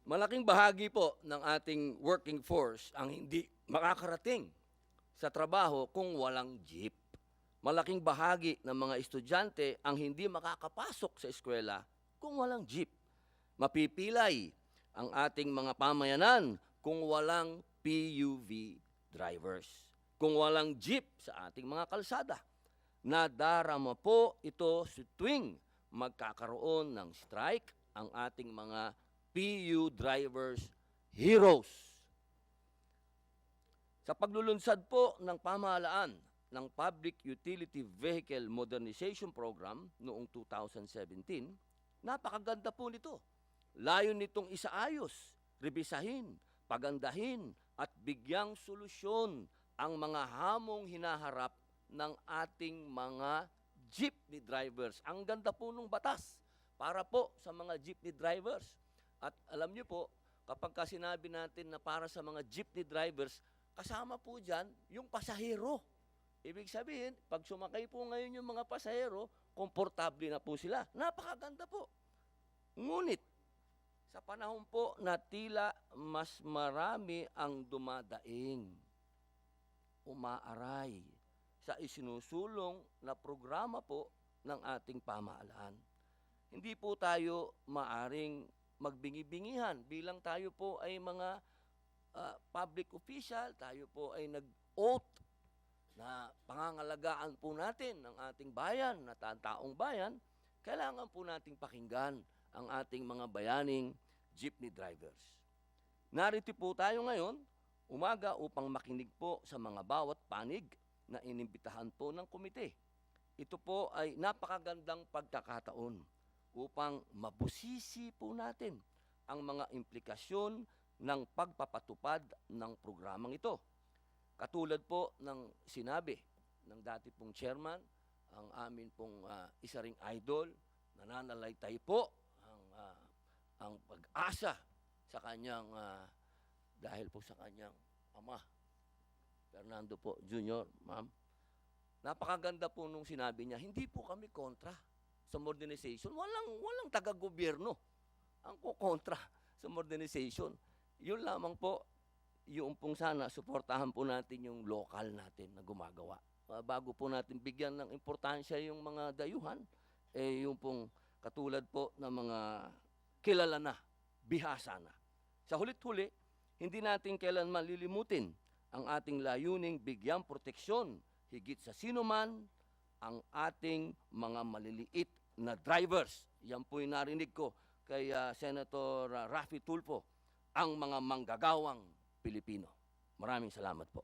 Malaking bahagi po ng ating working force ang hindi makakarating sa trabaho kung walang jeep. Malaking bahagi ng mga estudyante ang hindi makakapasok sa eskwela kung walang jeep. Mapipilay ang ating mga pamayanan kung walang PUV drivers, kung walang jeep sa ating mga kalsada. Nadarama po ito sa tuwing magkakaroon ng strike ang ating mga PU drivers heroes. Sa paglulunsad po ng pamahalaan ng Public Utility Vehicle Modernization Program noong 2017, napakaganda po nito. Layo nitong isaayos, rebisahin, pagandahin at bigyang solusyon ang mga hamong hinaharap ng ating mga jeepney drivers. Ang ganda po ng batas para po sa mga jeepney drivers. At alam niyo po, kapag sinabi natin na para sa mga jeepney drivers, kasama po dyan yung pasahero. Ibig sabihin, pag sumakay po ngayon yung mga pasahero, komportable na po sila. Napakaganda po. Ngunit, sa panahon po na tila mas marami ang dumadaing, umaaray sa isinusulong na programa po ng ating pamahalaan. Hindi po tayo maaring magbingi-bingihan bilang tayo po ay mga public official, tayo po ay nag-oath na pangangalagaan po natin ng ating bayan, na taong bayan, kailangan po nating pakinggan ang ating mga bayaning jeepney drivers. Narito po tayo ngayon, umaga upang makinig po sa mga bawat panig na inimbitahan po ng komite. Ito po ay napakagandang pagkakataon upang mabusisi po natin ang mga implikasyon ng pagpapatupad ng programang ito. Katulad po ng sinabi ng dati pong chairman, ang amin pong isa ring idol, nananalaytay po ang pag-asa sa kanyang, dahil po sa kanyang ama, Fernando po Jr., ma'am. Napakaganda po nung sinabi niya, hindi po kami kontra sa modernization. Walang taga-gobyerno ang kontra sa modernization. Yun lamang po, yung pong sana, suportahan po natin yung local natin na gumagawa. Bago po natin bigyan ng importansya yung mga dayuhan, yung pong katulad po ng mga kilala na, bihasa na. Sa hulit-huli, hindi natin kailanman lilimutin ang ating layuning bigyang proteksyon higit sa sinuman ang ating mga maliliit na drivers. Yan po yung narinig ko kay Senator Raffy Tulfo, ang mga manggagawang Pilipino. Maraming salamat po.